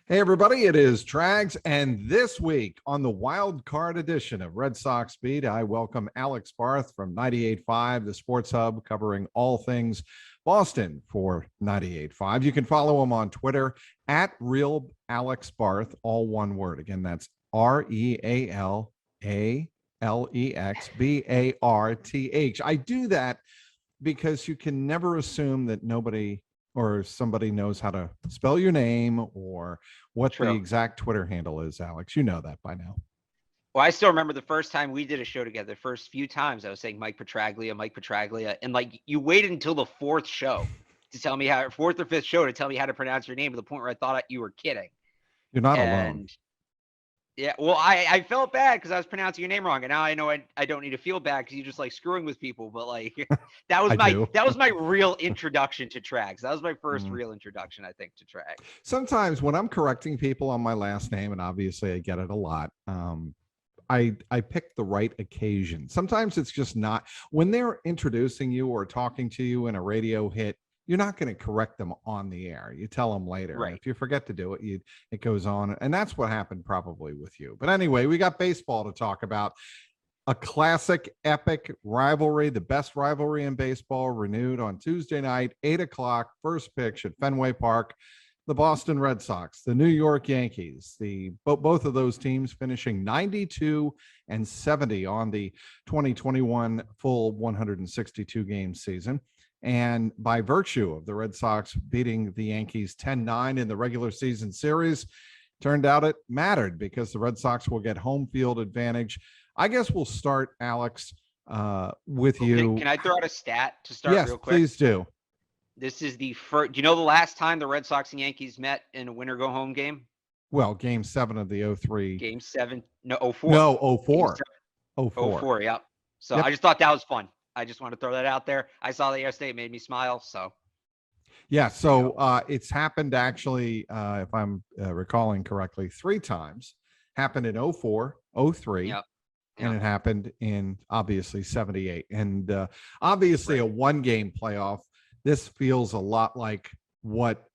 Hey, everybody, it is Trags, and this week on the wild card edition of Red Sox Beat, I welcome Alex Barth from 98.5, the Sports Hub, covering all things Boston for 98.5. You can follow him on Twitter at Real Alex Barth, all one word. Again, that's RealAlexBarth. I do that because you can never assume that nobody or somebody knows how to spell your name or what the True. exact Twitter handle is, Alex. You know that by now. Well, I still remember the first time we did a show together. The first few times I was saying Mike Petraglia, and like you waited until the fourth show to tell me fourth or fifth show to tell me how to pronounce your name to the point where I thought you were kidding. You're not alone. And yeah, well, I felt bad because I was pronouncing your name wrong, and now I know I don't need to feel bad because you just like screwing with people. But like that was my real introduction to Trags. That was my first real introduction, I think, to Trags. Sometimes when I'm correcting people on my last name, and obviously I get it a lot, I pick the right occasion. Sometimes it's just not when they're introducing you or talking to you in a radio hit. You're not going to correct them on the air. You tell them later. Right. If you forget to do it, it goes on. And that's what happened probably with you. But anyway, we got baseball to talk about. A classic, epic rivalry, the best rivalry in baseball, renewed on Tuesday night, 8 o'clock, first pitch at Fenway Park. The Boston Red Sox, the New York Yankees, both of those teams finishing 92 and 70 on the 2021 full 162 game season. And by virtue of the Red Sox beating the Yankees 10-9 in the regular season series, turned out it mattered because the Red Sox will get home field advantage. I guess we'll start, Alex, with you. Can I throw out a stat to start real quick? Yes, please do. This is the first. Do you know the last time the Red Sox and Yankees met in a winner-go-home game? Well, Game 7 of the 03. Game 7. No, 04. No, 04. 04. 04, yep. So I just thought that was fun. I just want to throw that out there. I saw that yesterday. It made me smile. So. Yeah, so it's happened actually, if I'm recalling correctly, 3 times. Happened in 04, 03, and it happened in, obviously, 78. And obviously a one-game playoff. This feels a lot like what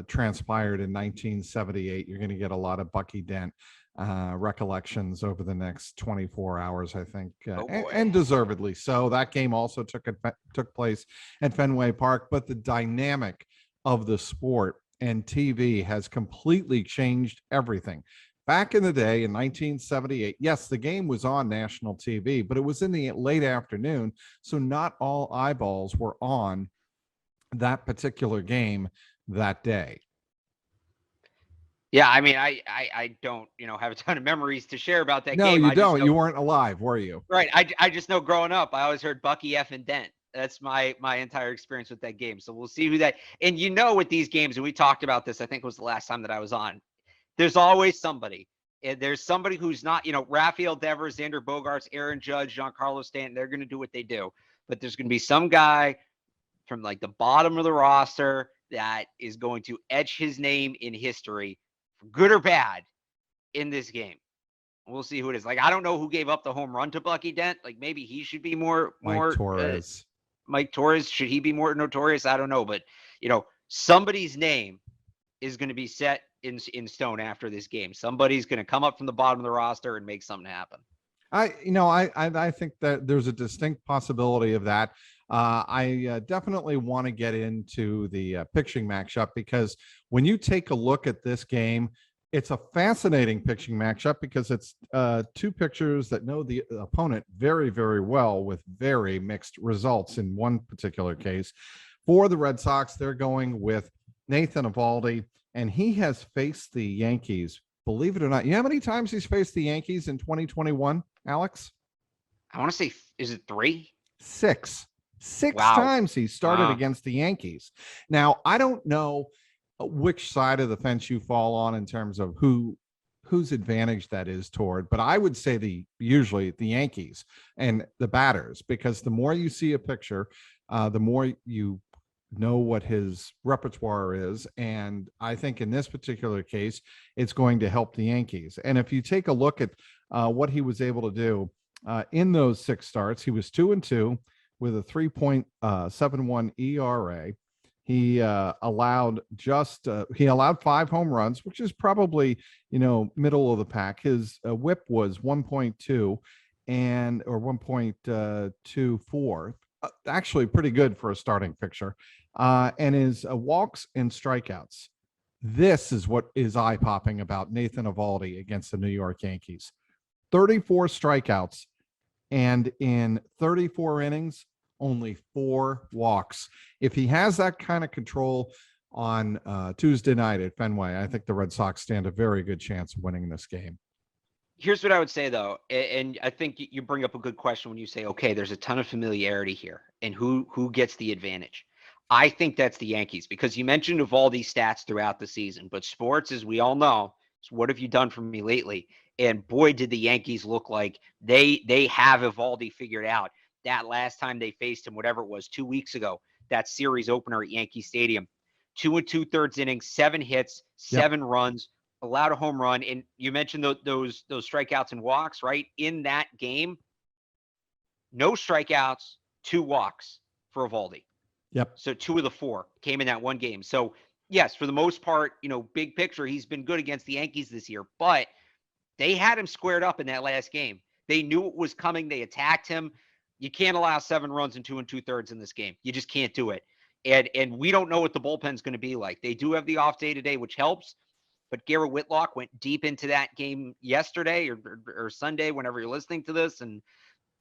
transpired in 1978. You're going to get a lot of Bucky Dent recollections over the next 24 hours, I think, and deservedly so. That game also took place at Fenway Park, but the dynamic of the sport and TV has completely changed everything. Back in the day in 1978, yes, the game was on national TV, but it was in the late afternoon, so not all eyeballs were on that particular game that day. Yeah, I mean, I don't, have a ton of memories to share about that game. No, you don't. You weren't alive, were you? Right. I just know growing up, I always heard Bucky F and Dent. That's my entire experience with that game. So we'll see who that. And with these games, and we talked about this, I think it was the last time that I was on. There's always somebody. And there's somebody who's not, Raffy Devers, Xander Bogaerts, Aaron Judge, Giancarlo Stanton. They're going to do what they do. But there's going to be some guy from like the bottom of the roster that is going to etch his name in history, for good or bad, in this game. We'll see who it is. Like, I don't know who gave up the home run to Bucky Dent. Like, maybe he should be more Torres. Mike Torres, should he be more notorious? I don't know. But, somebody's name is going to be set in stone after this game. Somebody's going to come up from the bottom of the roster and make something happen. I think that there's a distinct possibility of that. I definitely want to get into the pitching matchup, because when you take a look at this game, it's a fascinating pitching matchup because it's 2 pitchers that know the opponent very, very well with very mixed results. In one particular case, for the Red Sox, they're going with Nathan Eovaldi, and he has faced the Yankees. Believe it or not, you know how many times he's faced the Yankees in 2021, Alex? I want to say, is it 3? 6. 6 times he started against the Yankees. Now, I don't know which side of the fence you fall on in terms of whose advantage that is toward, but I would say usually the Yankees and the batters, because the more you see a picture, the more you know what his repertoire is. And I think in this particular case, it's going to help the Yankees. And if you take a look at what he was able to do in those 6 starts, he was 2-2 with a 3.71 ERA. He allowed 5 home runs, which is probably, middle of the pack. His whip was 1.2 or 1.24. Actually pretty good for a starting pitcher. And his walks and strikeouts. This is what is eye-popping about Nathan Eovaldi against the New York Yankees. 34 strikeouts, and in 34 innings, only 4 walks. If he has that kind of control on Tuesday night at Fenway, I think the Red Sox stand a very good chance of winning this game. Here's what I would say, though, and I think you bring up a good question when you say, okay, there's a ton of familiarity here, and who gets the advantage? I think that's the Yankees, because you mentioned Eovaldi's stats throughout the season, but sports, as we all know, is what have you done for me lately? And boy, did the Yankees look like they have Eovaldi figured out. That last time they faced him, whatever it was, 2 weeks ago, that series opener at Yankee Stadium, 2 2/3 innings, 7 hits, 7 runs, allowed a home run. And you mentioned those strikeouts and walks, right? In that game, no strikeouts, 2 walks for Eovaldi. Yep. So 2 of the 4 came in that one game. So yes, for the most part, big picture, he's been good against the Yankees this year, but they had him squared up in that last game. They knew it was coming. They attacked him. You can't allow 7 runs in 2 2/3 in this game. You just can't do it. And we don't know what the bullpen's going to be like. They do have the off day today, which helps. But Gerrit Whitlock went deep into that game yesterday or Sunday, whenever you're listening to this, and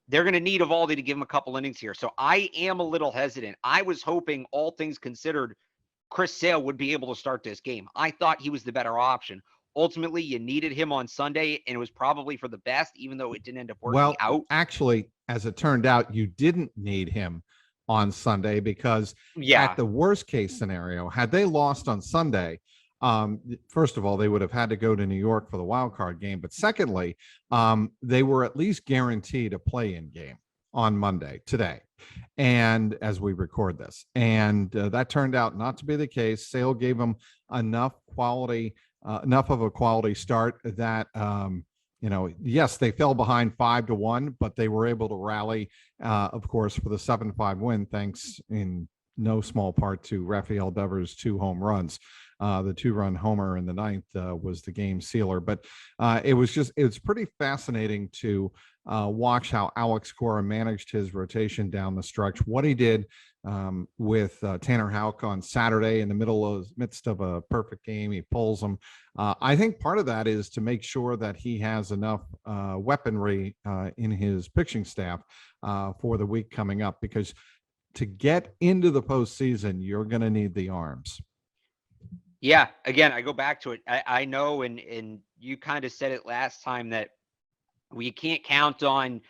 they're going to need Eovaldi to give him a couple innings here. So I am a little hesitant. I was hoping, all things considered, Chris Sale would be able to start this game. I thought he was the better option. Ultimately, you needed him on Sunday, and it was probably for the best, even though it didn't end up working out. Actually, as it turned out, you didn't need him on Sunday because at the worst case scenario, had they lost on Sunday, first of all, they would have had to go to New York for the wild card game. But secondly, they were at least guaranteed a play-in game on Monday, today, and as we record this. And that turned out not to be the case. Sale gave them enough of a quality start that yes, they fell behind 5-1, but they were able to rally, of course, for the 7-5 win, thanks in no small part to Raffy Devers' 2 home runs. The 2-run homer in the 9th was the game sealer. But it was pretty fascinating to watch how Alex Cora managed his rotation down the stretch. What he did with Tanner Houck on Saturday in the midst of a perfect game, he pulls him. I think part of that is to make sure that he has enough weaponry in his pitching staff for the week coming up, because to get into the postseason, you're going to need the arms. Yeah, again, I go back to it. I know, and you kind of said it last time, that we can't count on,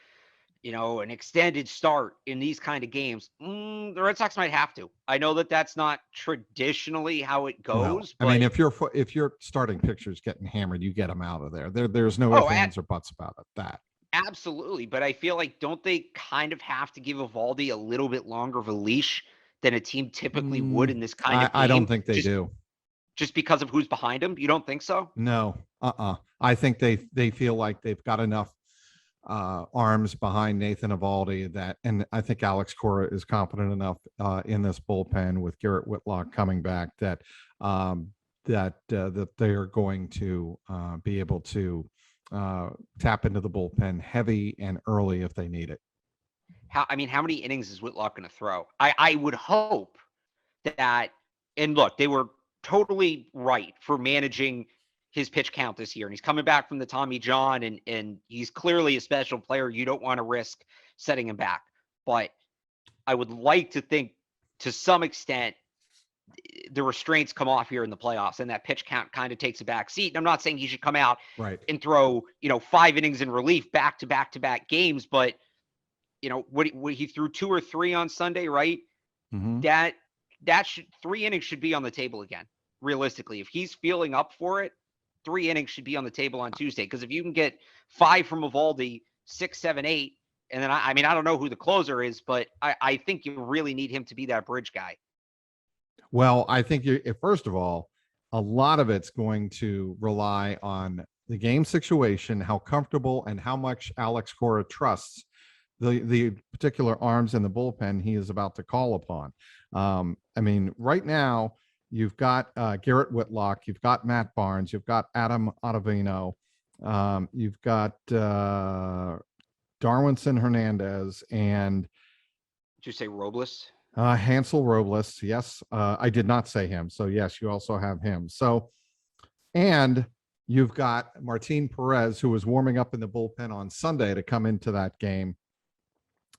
an extended start in these kind of games. The Red Sox might have to. I know that that's not traditionally how it goes. Well, I mean, if your starting pitcher's getting hammered, you get them out of there. There's no ifs, ands, or buts about it. That absolutely, but I feel like, don't they kind of have to give Eovaldi a little bit longer of a leash than a team typically would in this kind of game? I don't think they do. Just because of who's behind him? You don't think so? No. I think they feel like they've got enough arms behind Nathan Eovaldi and I think Alex Cora is confident enough in this bullpen with Gerrit Whitlock coming back that that they are going to be able to tap into the bullpen heavy and early if they need it. How many innings is Whitlock going to throw? I would hope that, and look, they were totally right for managing his pitch count this year. And he's coming back from the Tommy John, and he's clearly a special player. You don't want to risk setting him back. But I would like to think, to some extent, the restraints come off here in the playoffs, and that pitch count kind of takes a back seat. And I'm not saying he should come out and throw, 5 innings in relief back to back games, but what he threw 2 or 3 on Sunday, right? Mm-hmm. That should 3 innings should be on the table again. Realistically, if he's feeling up for it, 3 innings should be on the table on Tuesday. Because if you can get 5 from Eovaldi, 6, 7, 8, and then I don't know who the closer is, but I think you really need him to be that bridge guy. Well, I think first of all, a lot of it's going to rely on the game situation, how comfortable and how much Alex Cora trusts the particular arms in the bullpen he is about to call upon. I mean, right now you've got Garrett Whitlock, you've got Matt Barnes, you've got Adam Ottavino, you've got Darwinson Hernandez, and did you say Robles? Hansel Robles. Yes, I did not say him. So yes, you also have him. So, and you've got Martin Perez, who was warming up in the bullpen on Sunday to come into that game.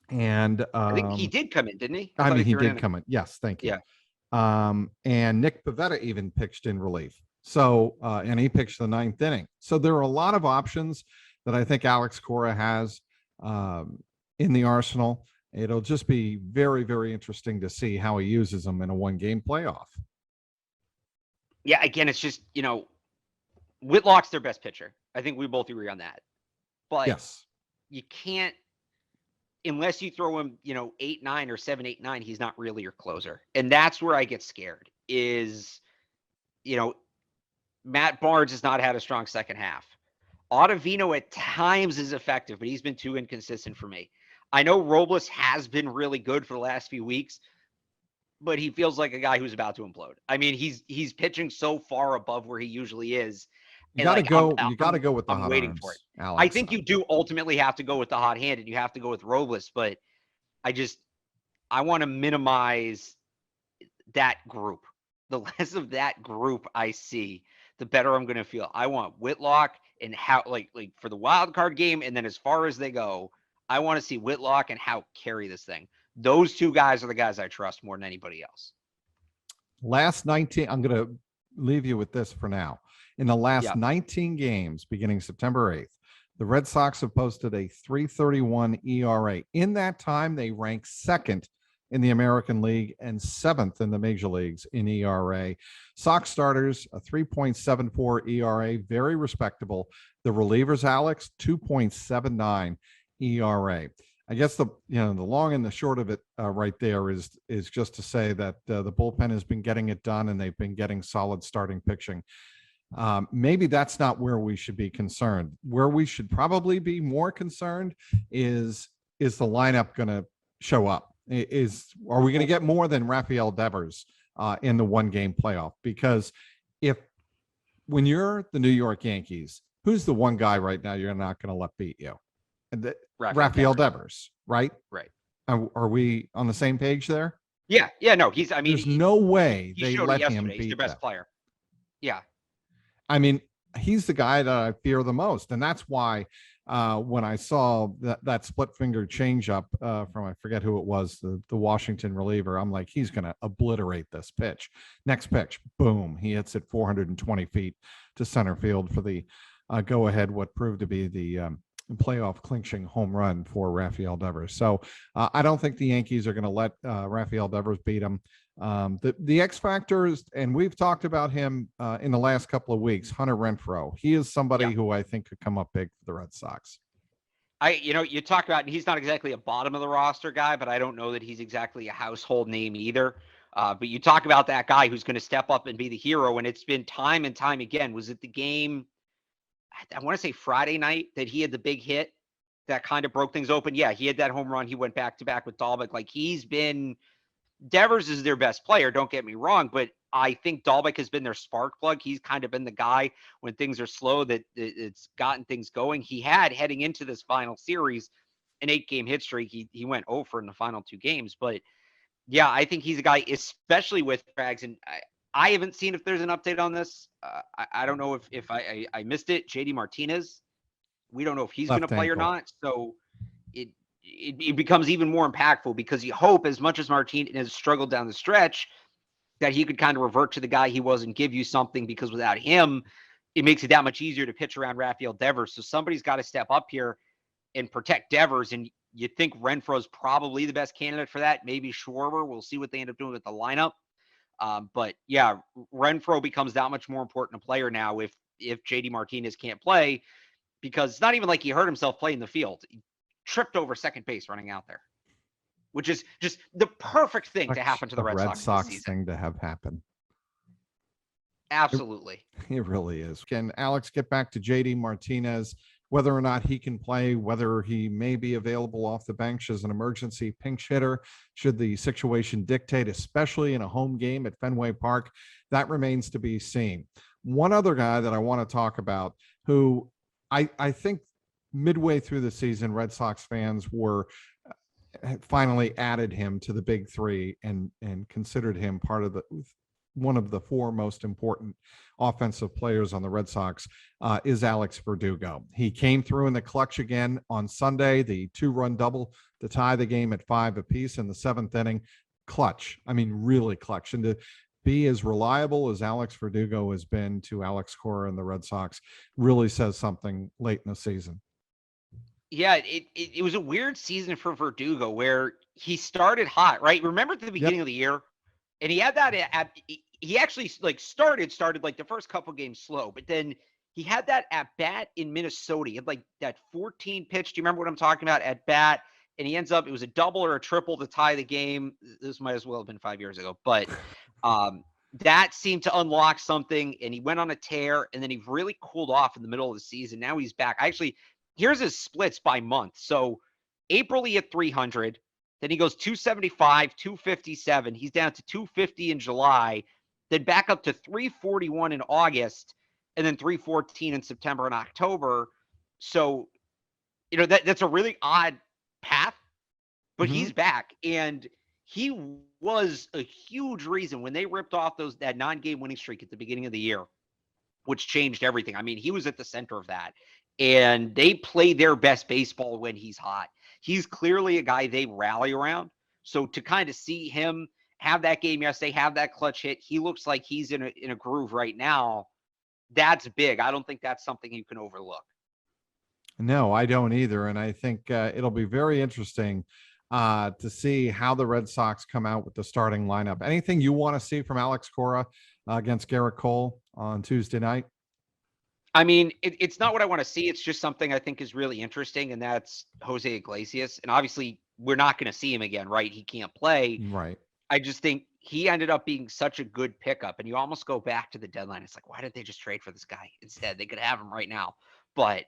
And I think he did come in, didn't he? I mean, he did come in. Yes, thank you. Yeah. And Nick Pivetta even pitched in relief. So, and he pitched the 9th inning. So there are a lot of options that I think Alex Cora has in the arsenal. It'll just be very, very interesting to see how he uses them in a 1-game playoff. Yeah, again, it's just, Whitlock's their best pitcher. I think we both agree on that. But yes, you can't, unless you throw him, 8-9 or 7-8-9, he's not really your closer. And that's where I get scared is, Matt Barnes has not had a strong second half. Ottavino at times is effective, but he's been too inconsistent for me. I know Robles has been really good for the last few weeks, but he feels like a guy who's about to implode. I mean, he's pitching so far above where he usually is. You got to go. You got to go with the I'm hot waiting arms, for it. Alex. I think you do ultimately have to go with the hot hand, and you have to go with Robles. But I want to minimize that group. The less of that group I see, the better I'm going to feel. I want Whitlock and how like for the wild card game, and then as far as they go, I want to see Whitlock and how carry this thing. Those two guys are the guys I trust more than anybody else. Last 19, I'm going to leave you with this for now. In the last 19 games, beginning September 8th, the Red Sox have posted a 3.31 ERA. In that time, they rank 2nd in the American League and 7th in the major leagues in ERA. Sox starters, a 3.74 ERA, very respectable. The relievers, Alex, 2.79 ERA. I guess the long and the short of it right there is just to say that the bullpen has been getting it done and they've been getting solid starting pitching. Maybe that's not where we should be concerned. Where we should probably be more concerned is the lineup going to show up? Are we going to get more than Raffy Devers in the 1-game playoff? Because when you're the New York Yankees, who's the one guy right now you're not going to let beat you? Raffy Devers, right? Right. Are we on the same page there? Yeah. No, there's no way they let him beat he's their best player. Yeah. I mean, he's the guy that I fear the most. And that's why when I saw that split finger changeup from, I forget who it was, the Washington reliever, I'm like, he's going to obliterate this pitch. Next pitch, boom, he hits it 420 feet to center field for the go ahead, what proved to be the playoff clinching home run for Raffy Devers. So I don't think the Yankees are going to let Raffy Devers beat him. The X factors, and we've talked about him in the last couple of weeks, Hunter Renfroe. He is somebody who I think could come up big for the Red Sox. You talk about, he's not exactly a bottom of the roster guy, but I don't know that he's exactly a household name either. But you talk about that guy who's going to step up and be the hero. And it's been time and time again. Was it the game? I want to say Friday night that he had the big hit that kind of broke things open. Yeah, he had that home run. He went back to back with Dalbec. Like Devers is their best player. Don't get me wrong, but I think Dalbec has been their spark plug. He's kind of been the guy when things are slow that it's gotten things going. He had heading into this final series an 8-game hit streak. He went over in the final 2 games, but yeah, I think he's a guy, especially with Frags. And I haven't seen if there's an update on this. I don't know if I missed it. JD Martinez, we don't know if he's going to play or not. So it becomes even more impactful because you hope, as much as Martinez struggled down the stretch, that he could kind of revert to the guy he was and give you something, because without him, it makes it that much easier to pitch around Raffy Devers. So somebody's got to step up here and protect Devers. And you think Renfroe's probably the best candidate for that. Maybe Schwarber. We'll see what they end up doing with the lineup. But yeah, Renfroe becomes that much more important a player now if JD Martinez can't play, because it's not even like he hurt himself playing the field. He tripped over second base running out there, which is just the perfect thing to happen to the Red Sox this thing to have happen. Absolutely. It really is. Can Alex get back to JD Martinez? whether or not he can play, whether he may be available off the bench as an emergency pinch hitter, should the situation dictate, especially in a home game at Fenway Park, that remains to be seen. One other guy that I want to talk about, who I think midway through the season, Red Sox fans were finally added him to the big three and considered him part of one of the four most important offensive players on the Red Sox, is Alex Verdugo. He came through in the clutch again on Sunday, the 2-run double to tie the game at 5 apiece in the 7th inning. Clutch. I mean, really clutch. And to be as reliable as Alex Verdugo has been to Alex Cora and the Red Sox really says something late in the season. Yeah, it was a weird season for Verdugo where he started hot, right? Remember at the beginning of the year? And he had that he actually started like the first couple games slow, but then he had that at bat in Minnesota. He had like that 14 pitch. Do you remember what I'm talking about? At bat. And he ends up, it was a double or a triple to tie the game. This might as well have been 5 years ago, but that seemed to unlock something, and he went on a tear, and then he really cooled off in the middle of the season. Now he's back. Here's his splits by month. So April, he hit 300. Then he goes 275, 257. He's down to 250 in July, then back up to 341 in August, and then 314 in September and October. So, that's a really odd path, but he's back. And he was a huge reason when they ripped off that 9-game winning streak at the beginning of the year, which changed everything. I mean, he was at the center of that. And they play their best baseball when he's hot. He's clearly a guy they rally around. So to kind of see him have that game yesterday, have that clutch hit, he looks like he's in a groove right now. That's big. I don't think that's something you can overlook. No, I don't either. And I think it'll be very interesting to see how the Red Sox come out with the starting lineup. Anything you want to see from Alex Cora against Gerrit Cole on Tuesday night? I mean, it's not what I want to see. It's just something I think is really interesting, and that's Jose Iglesias. And obviously, we're not going to see him again, right? He can't play. Right. I just think he ended up being such a good pickup. And you almost go back to the deadline. It's like, why did they just trade for this guy instead? They could have him right now. But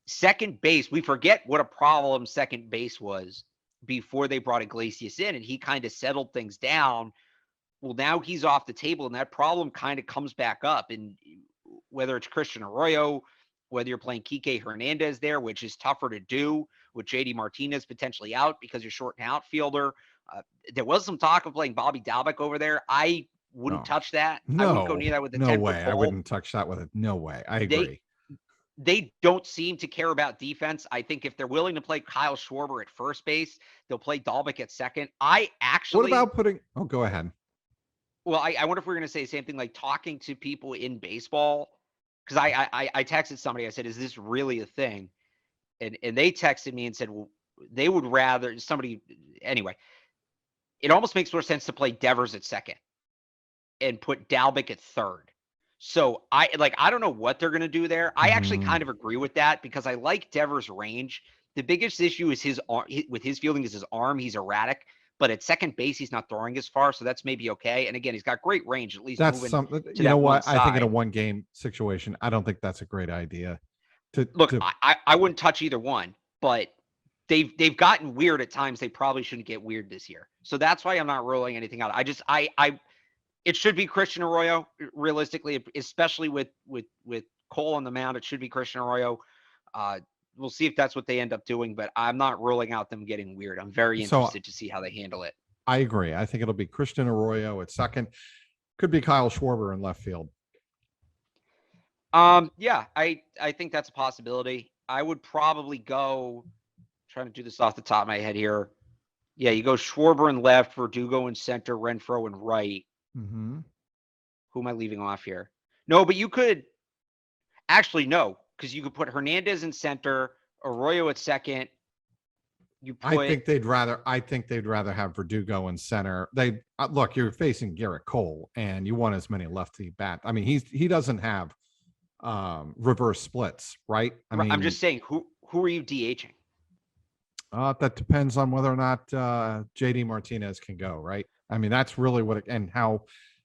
second base, we forget what a problem second base was before they brought Iglesias in, and he kind of settled things down. Well, now he's off the table, and that problem kind of comes back up. And whether it's Christian Arroyo, whether you're playing Kike Hernandez there, which is tougher to do with JD Martinez potentially out because you're short an outfielder. There was some talk of playing Bobby Dalbec over there. I wouldn't touch that. No, I wouldn't go near that with the no way. I wouldn't touch that with it. No way. I agree. They don't seem to care about defense. I think if they're willing to play Kyle Schwarber at first base, they'll play Dalbec at second. What about putting? Oh, go ahead. Well, I wonder if we're going to say the same thing, like talking to people in baseball. Because I texted somebody, I said, is this really a thing? And they texted me and said, well, they would rather anyway, it almost makes more sense to play Devers at second and put Dalbec at third. So I don't know what they're going to do there. I actually kind of agree with that because I like Devers' range. The biggest issue is with his fielding is his arm. He's erratic. But at second base, he's not throwing as far, so that's maybe okay. And again, he's got great range, at least. That's something. You know what? I think in a one-game situation, I don't think that's a great idea. I wouldn't touch either one, but they've gotten weird at times. They probably shouldn't get weird this year, so that's why I'm not rolling anything out. It should be Christian Arroyo, realistically, especially with Cole on the mound. It should be Christian Arroyo. We'll see if that's what they end up doing, but I'm not ruling out them getting weird. I'm very interested to see how they handle it. I agree. I think it'll be Christian Arroyo at second. Could be Kyle Schwarber in left field. Yeah, I think that's a possibility. I would probably go, trying to do this off the top of my head here. Yeah, you go Schwarber in left, Verdugo in center, Renfroe in right. Mm-hmm. Who am I leaving off here? No, but you could actually no. Because you could put Hernandez in center, Arroyo at second. I think they'd rather have Verdugo in center. Look, you're facing Gerrit Cole, and you want as many lefty bats. I mean, he doesn't have reverse splits, right? I'm just saying, who are you DHing? That depends on whether or not JD Martinez can go, right? I mean, that's really and how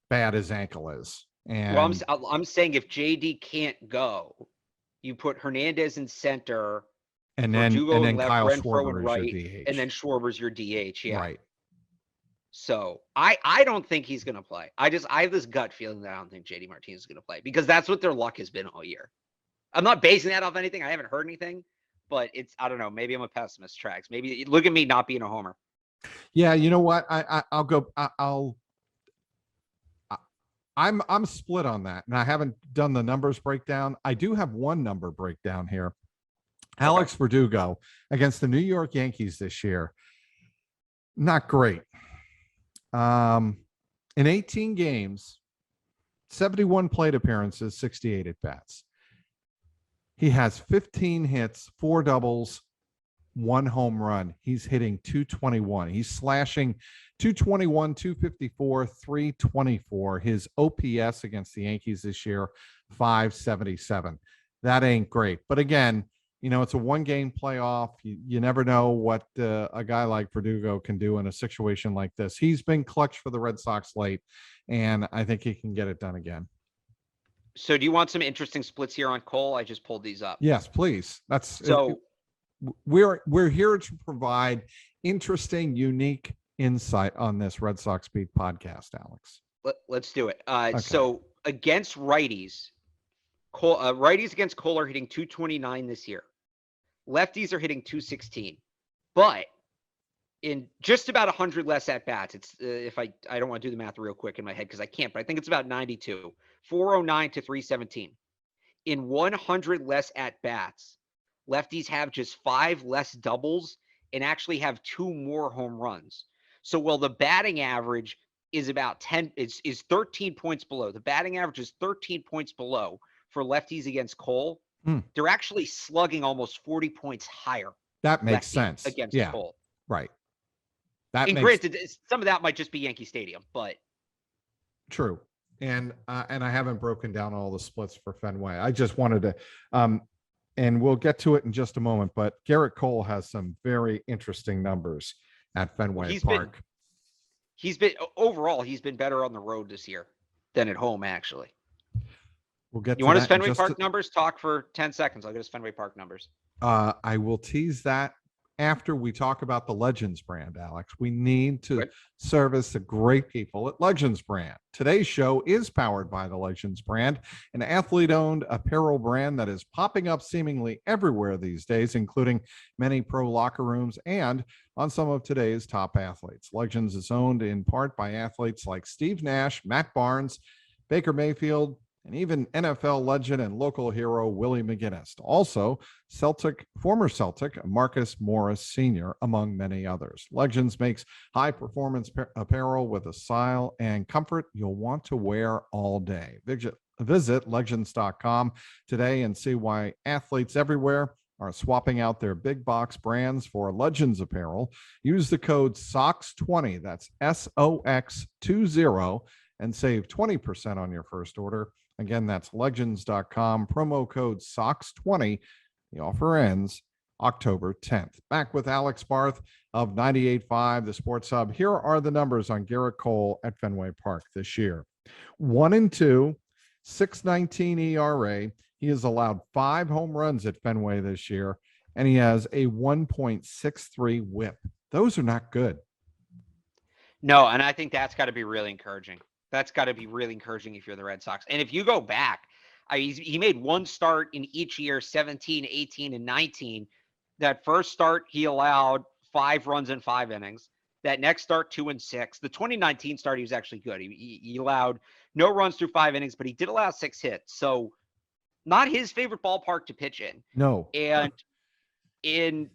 bad his ankle is. And well, I'm saying if JD can't go, You put Hernandez in center, and then Verdugo in left, Kyle Renfroe in Schwarber is right, your DH. and then Schwarber's your DH. Yeah. Right. So I don't think he's going to play. I have this gut feeling that I don't think JD Martinez is going to play because that's what their luck has been all year. I'm not basing that off anything. I haven't heard anything, but I don't know. Maybe I'm a pessimist, Trax. Maybe look at me not being a homer. Yeah. You know what? I'm split on that, and I haven't done the numbers breakdown. I do have one number breakdown here. Alex Verdugo against the New York Yankees this year. Not great. In 18 games, 71 plate appearances, 68 at bats. He has 15 hits, 4 doubles, 1 home run. He's hitting 221. He's slashing 221, 254, 324. His OPS against the Yankees this year, 577. That ain't great. But again, it's a 1-game playoff. You never know what a guy like Verdugo can do in a situation like this. He's been clutch for the Red Sox late, and I think he can get it done again. So do you want some interesting splits here on Cole? I just pulled these up. Yes, please. We're here to provide interesting, unique insight on this Red Sox Beat podcast, Alex. Let's do it. Okay. So against righties, righties against Cole are hitting 229 this year. Lefties are hitting 216, but in just about 100 less at bats. It's if I don't want to do the math real quick in my head because I can't, but I think it's about 92, 409 to 317. In 100 less at bats, lefties have just 5 less doubles and actually have 2 more home runs. So while the batting average is about 10, is 13 points below. The batting average is 13 points below for lefties against Cole. They're actually slugging almost 40 points higher. That makes sense against Cole. Right. Granted, some of that might just be Yankee Stadium, but true. And I haven't broken down all the splits for Fenway. I just wanted to, and we'll get to it in just a moment. But Gerrit Cole has some very interesting numbers at Fenway Park. He's been better on the road this year than at home, actually. We'll get. You want his Fenway Park numbers? Talk for 10 seconds. I'll get his Fenway Park numbers. I will tease that after we talk about the Legends brand, Alex. We need to service the great people at Legends brand. Today's show is powered by the Legends brand, an athlete-owned apparel brand that is popping up seemingly everywhere these days, including many pro locker rooms and on some of today's top athletes. Legends is owned in part by athletes like Steve Nash, Matt Barnes, Baker Mayfield, and even NFL legend and local hero Willie McGinnis. Also, former Celtic Marcus Morris Sr., among many others. Legends makes high-performance apparel with a style and comfort you'll want to wear all day. Visit legends.com today and see why athletes everywhere are swapping out their big box brands for Legends apparel. Use the code SOX20, that's SOX20, and save 20% on your first order. Again, that's legends.com, promo code SOX20. The offer ends October 10th. Back with Alex Barth of 98.5, the Sports Hub. Here are the numbers on Gerrit Cole at Fenway Park this year. 1-2, 6.19 ERA. He has allowed 5 home runs at Fenway this year, and he has a 1.63 whip. Those are not good. No, and I think that's got to be really encouraging. That's got to be really encouraging if you're the Red Sox. And if you go back, he made one start in each year, 17, 18, and 19. That first start, he allowed 5 runs in 5 innings. That next start, 2 and 6. The 2019 start, he was actually good. He allowed no runs through 5 innings, but he did allow 6 hits. So not his favorite ballpark to pitch in. No. And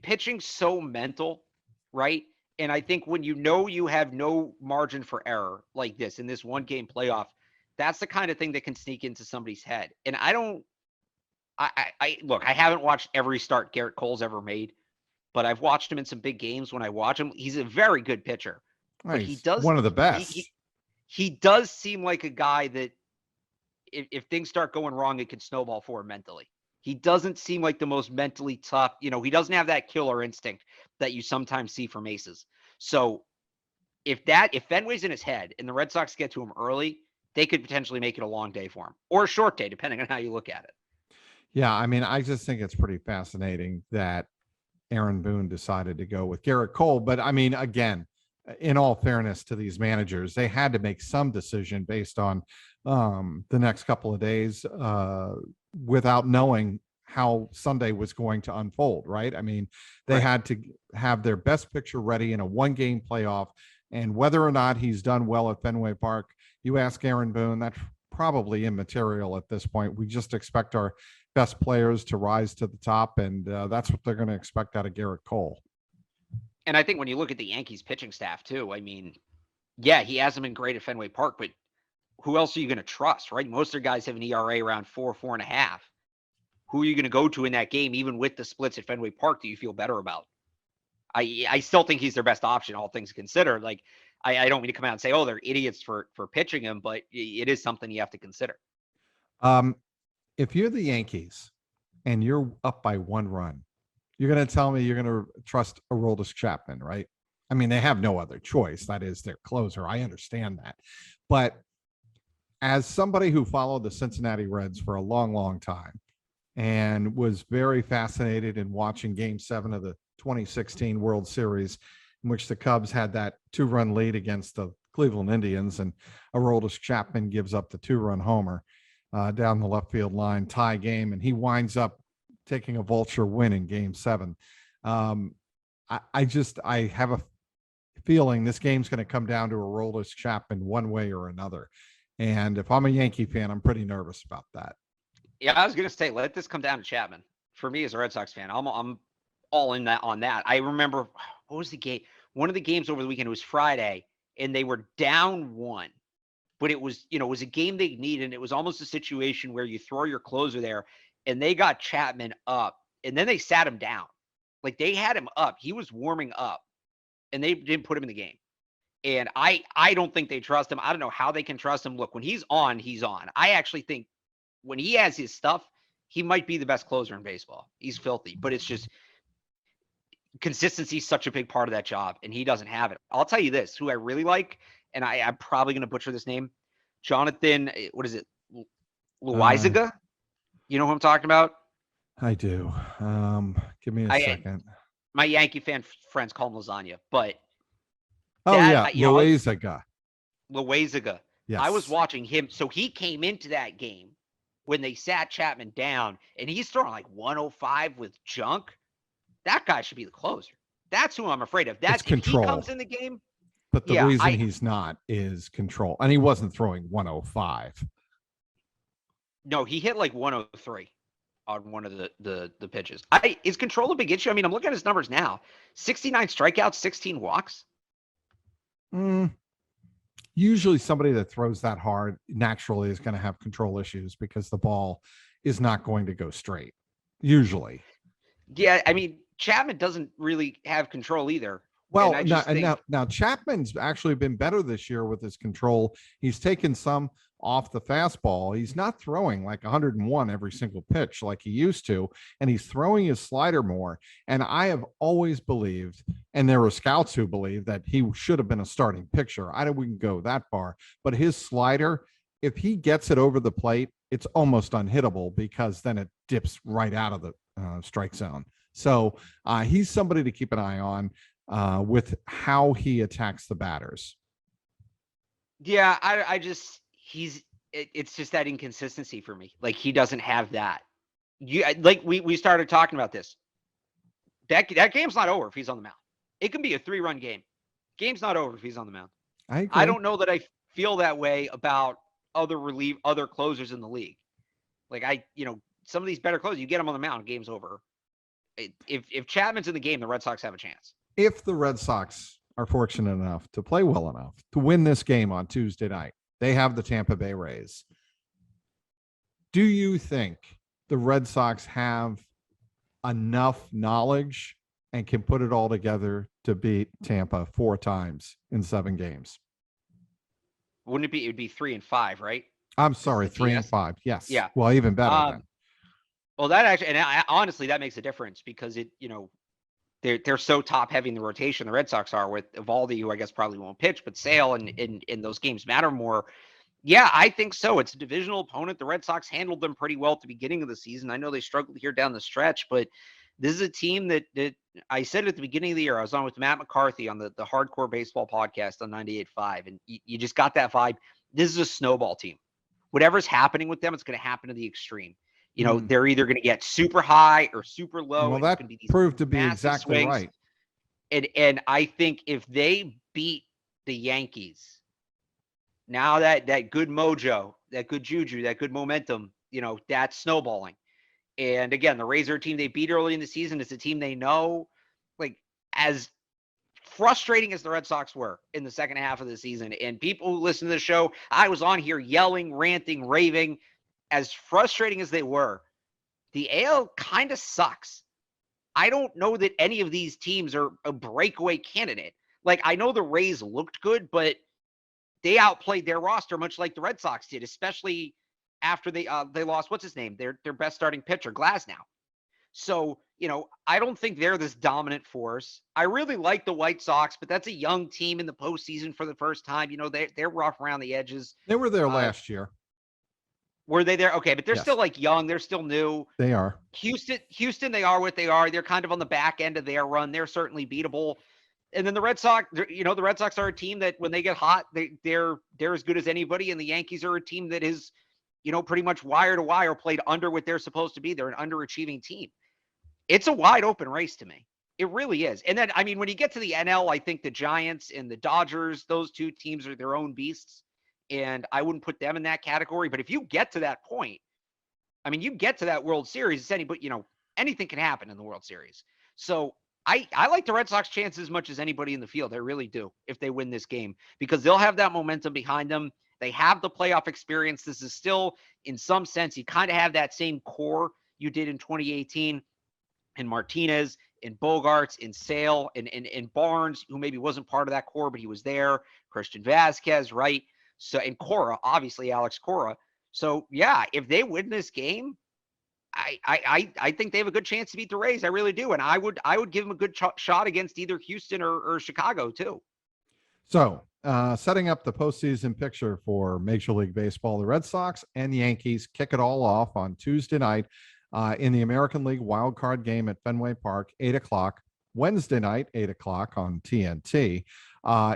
pitching's so mental, right? And I think when you have no margin for error like this in this 1-game playoff, that's the kind of thing that can sneak into somebody's head. And look, I haven't watched every start Gerrit Cole's ever made, but I've watched him in some big games. When I watch him, he's a very good pitcher. But he does one of the best. He does seem like a guy that if things start going wrong, it could snowball for him mentally. He doesn't seem like the most mentally tough. He doesn't have that killer instinct that you sometimes see from aces. So if Fenway's in his head and the Red Sox get to him early, they could potentially make it a long day for him or a short day, depending on how you look at it. Yeah, I mean, I just think it's pretty fascinating that Aaron Boone decided to go with Gerrit Cole. But I mean, again, in all fairness to these managers, they had to make some decision based on the next couple of days without knowing how Sunday was going to unfold, right? I mean, they had to have their best picture ready in a one-game playoff. And whether or not he's done well at Fenway Park, you ask Aaron Boone, that's probably immaterial at this point. We just expect our best players to rise to the top, and that's what they're going to expect out of Gerrit Cole. And I think when you look at the Yankees pitching staff too, I mean, yeah, he hasn't been great at Fenway Park, but who else are you going to trust, right? Most of their guys have an ERA around 4.5. Who are you going to go to in that game, even with the splits at Fenway Park, do you feel better about? I still think he's their best option, all things considered. Like, I don't mean to come out and say, oh, they're idiots for pitching him, but it is something you have to consider. If you're the Yankees and you're up by 1 run, you're going to tell me you're going to trust Aroldis Chapman, right? I mean, they have no other choice. That is their closer. I understand that. But as somebody who followed the Cincinnati Reds for a long, long time and was very fascinated in watching Game 7 of the 2016 World Series, in which the Cubs had that 2-run lead against the Cleveland Indians, and Aroldis Chapman gives up the 2-run homer down the left field line, tie game, and he winds up taking a vulture win in Game 7. I have a feeling this game's going to come down to Aroldis Chapman one way or another. And if I'm a Yankee fan, I'm pretty nervous about that. Yeah, I was going to say, let this come down to Chapman. For me as a Red Sox fan, I'm all in that on that. I remember, what was the game? One of the games over the weekend, it was Friday, and they were down 1. But it was, it was a game they needed. And it was almost a situation where you throw your closer there, and they got Chapman up, and then they sat him down. Like, they had him up. He was warming up, and they didn't put him in the game. And I don't think they trust him. I don't know how they can trust him. Look, when he's on, he's on. I actually think when he has his stuff, he might be the best closer in baseball. He's filthy, but it's just consistency is such a big part of that job, and he doesn't have it. I'll tell you this, who I really like, and I'm probably going to butcher this name, Jonathan, what is it? Loizaga? You know who I'm talking about? I do. Give me a second. My Yankee fan friends call him lasagna, but Loizaga. Loizaga. Yes. I was watching him. So he came into that game when they sat Chapman down, and he's throwing like 105 with junk. That guy should be the closer. That's who I'm afraid of. That's control. If he comes in the game. But the reason he's not is control. And he wasn't throwing 105. No, he hit like 103 on one of the pitches. Is control a big issue? I mean, I'm looking at his numbers now. 69 strikeouts, 16 walks. Usually somebody that throws that hard naturally is going to have control issues because the ball is not going to go straight. Usually. Yeah, I mean, Chapman doesn't really have control either. Well, now Chapman's actually been better this year with his control. He's taken some off the fastball. He's not throwing like 101 every single pitch like he used to, and he's throwing his slider more. And I have always believed, and there were scouts who believe that he should have been a starting pitcher. I don't we can go that far, but his slider, if he gets it over the plate, it's almost unhittable because then it dips right out of the strike zone. So he's somebody to keep an eye on with how he attacks the batters. Yeah, it's just that inconsistency for me. Like, he doesn't have that. We started talking about this. That game's not over if he's on the mound. It can be a 3-run game. Game's not over if he's on the mound. I don't know that I feel that way about other closers in the league. Like, some of these better closers, you get them on the mound, game's over. If Chapman's in the game, the Red Sox have a chance. If the Red Sox are fortunate enough to play well enough to win this game on Tuesday night, they have the Tampa Bay Rays. Do you think the Red Sox have enough knowledge and can put it all together to beat Tampa 4 times in 7 games? Wouldn't it be? It would be 3 and 5, right? I'm sorry, 3 and 5. Yes. Yeah. Well, even better. Then. Well, that actually, and honestly, that makes a difference because they're so top heavy in the rotation. The Red Sox are with Eovaldi, who I guess probably won't pitch, but Sale and those games matter more. Yeah, I think so. It's a divisional opponent. The Red Sox handled them pretty well at the beginning of the season. I know they struggled here down the stretch, but this is a team that I said at the beginning of the year, I was on with Matt McCarthy on the Hardcore Baseball podcast on 98.5, and you just got that vibe. This is a snowball team. Whatever's happening with them, it's going to happen to the extreme. They're either going to get super high or super low. Well, and that it's going to be these proved to be exactly swings. right. And I think if they beat the Yankees, now that good mojo, that good juju, that good momentum, that's snowballing. And again, the Rays are a team they beat early in the season. It's a team they know. Like, as frustrating as the Red Sox were in the second half of the season, and people who listen to the show, I was on here yelling, ranting, raving. As frustrating as they were, the AL kind of sucks. I don't know that any of these teams are a breakaway candidate. Like, I know the Rays looked good, but they outplayed their roster much like the Red Sox did, especially after they lost, what's his name? Their best starting pitcher, Glasnow. So, I don't think they're this dominant force. I really like the White Sox, but that's a young team in the postseason for the first time. They're rough around the edges. They were there last year. Were they there? Okay, but they're still young. They're still new. They are. Houston, they are what they are. They're kind of on the back end of their run. They're certainly beatable. And then the Red Sox, the Red Sox are a team that when they get hot, they're as good as anybody. And the Yankees are a team that is, pretty much wire to wire played under what they're supposed to be. They're an underachieving team. It's a wide open race to me. It really is. And then, when you get to the NL, I think the Giants and the Dodgers, those two teams are their own beasts. And I wouldn't put them in that category. But if you get to that point, you get to that World Series, anything can happen in the World Series. So I like the Red Sox chances as much as anybody in the field. I really do, if they win this game, because they'll have that momentum behind them. They have the playoff experience. This is still, in some sense, you kind of have that same core you did in 2018 in Martinez, in Bogarts, in Sale, in Barnes, who maybe wasn't part of that core, but he was there. Christian Vasquez, right? So, and Cora, obviously Alex Cora. So yeah, if they win this game, I think they have a good chance to beat the Rays. I really do. And I would give them a good shot against either Houston or Chicago too. So setting up the postseason picture for Major League Baseball, the Red Sox and Yankees kick it all off on Tuesday night in the American League wild card game at Fenway Park, 8:00. Wednesday night, 8:00 on TNT.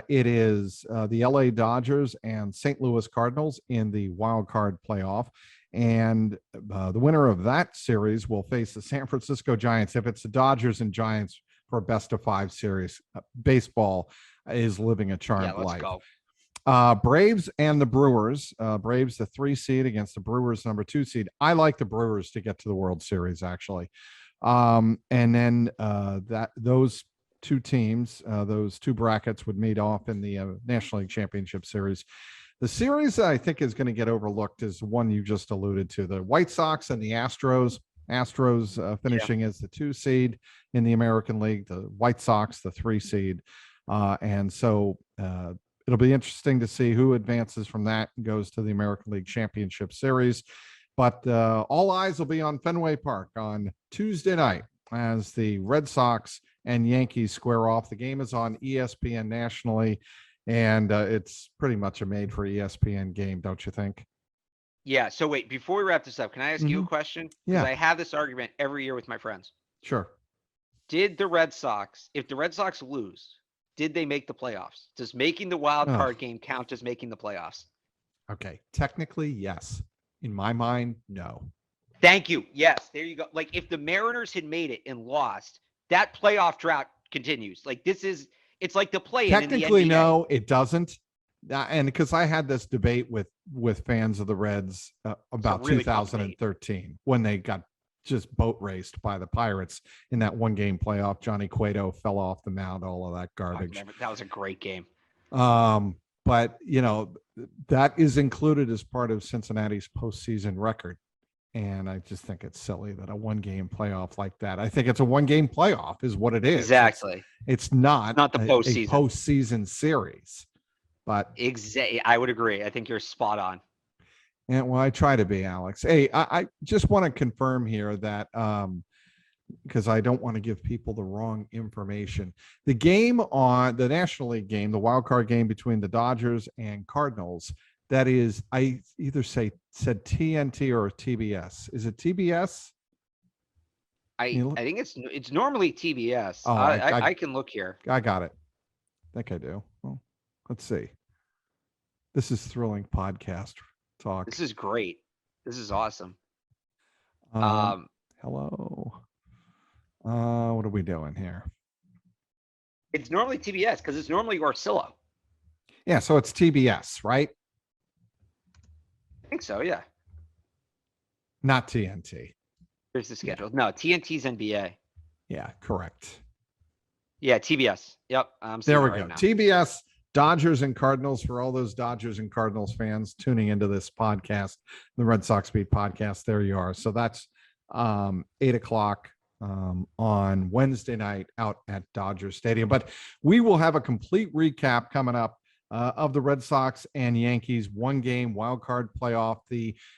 It is the LA Dodgers and St. Louis Cardinals in the wild card playoff. And the winner of that series will face the San Francisco Giants. If it's the Dodgers and Giants for a best of 5 series, baseball is living a charmed life. Go. Braves and the Brewers. Braves, the 3 seed against the Brewers, number 2 seed. I like the Brewers to get to the World Series, actually. And then those two teams, those two brackets would meet off in the National League Championship Series. The series that I think is going to get overlooked is one you just alluded to, the White Sox and the Astros. Astros finishing as the 2 seed in the American League, the White Sox, the 3 seed. And so it'll be interesting to see who advances from that and goes to the American League Championship Series. But all eyes will be on Fenway Park on Tuesday night as the Red Sox and Yankees square off. The game is on ESPN nationally, and it's pretty much a made for ESPN game, don't you think? Yeah. So wait, before we wrap this up, can I ask you a question? Yeah. I have this argument every year with my friends. Sure. Did the Red Sox, if the Red Sox lose, did they make the playoffs? Does making the wild card game count as making the playoffs? Okay. Technically, yes. In my mind, no. Thank you. Yes, there you go. Like, if the Mariners had made it and lost, that playoff drought continues. Like, it's like the play-in. Technically, in the NBA. no, it doesn't. And because I had this debate with fans of the Reds about really 2013 when they got just boat raced by the Pirates in that one game playoff. Johnny Cueto fell off the mound, all of that garbage. That was a great game. But, that is included as part of Cincinnati's postseason record. And I just think it's silly that a one-game playoff like that. I think it's a one-game playoff is what it is. Exactly. It's not the postseason. A postseason series. But exactly, I would agree. I think you're spot on. And well, I try to be, Alex. Hey, I just want to confirm here that because I don't want to give people the wrong information. The game on the National League game, the wild card game between the Dodgers and Cardinals, that is, I either said TNT or TBS. Is it TBS? I think it's normally TBS. Oh, I can look here. I got it. I think I do. Well, let's see. This is thrilling podcast talk. This is great. This is awesome. Hello. What are we doing here? It's normally TBS because it's normally Orsillo. Yeah, so it's TBS, right? I think so, yeah. Not TNT. Here's the schedule. No, TNT's NBA. Yeah, correct. Yeah, TBS. Yep. There we go. TBS, Dodgers and Cardinals, for all those Dodgers and Cardinals fans tuning into this podcast, the Red Sox Beat podcast. There you are. So that's 8:00 on Wednesday night out at Dodger Stadium. But we will have a complete recap coming up of the Red Sox and Yankees one-game wild card playoff.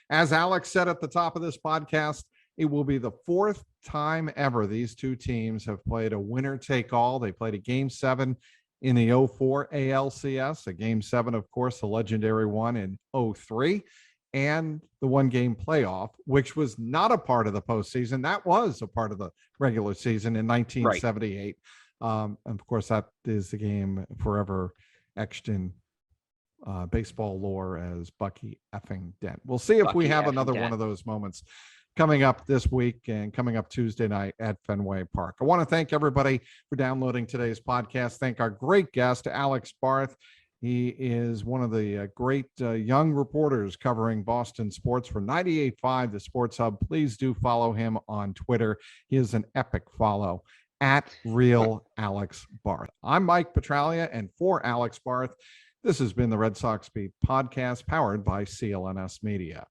As Alex said at the top of this podcast, it will be the fourth time ever these two teams have played a winner-take-all. They played a Game 7 in the 04 ALCS, a Game 7, of course, the legendary one in 03, and the one-game playoff, which was not a part of the postseason. That was a part of the regular season in 1978. Right. Of course, that is the game forever etched in baseball lore as Bucky effing Dent. We'll see if we have another one of those moments coming up this week and coming up Tuesday night at Fenway Park. I want to thank everybody for downloading today's podcast. Thank our great guest, Alex Barth. He is one of the great young reporters covering Boston sports for 98.5, the Sports Hub. Please do follow him on Twitter. He is an epic follow at Real Alex Barth. I'm Mike Petraglia, and for Alex Barth, this has been the Red Sox Beat podcast powered by CLNS Media.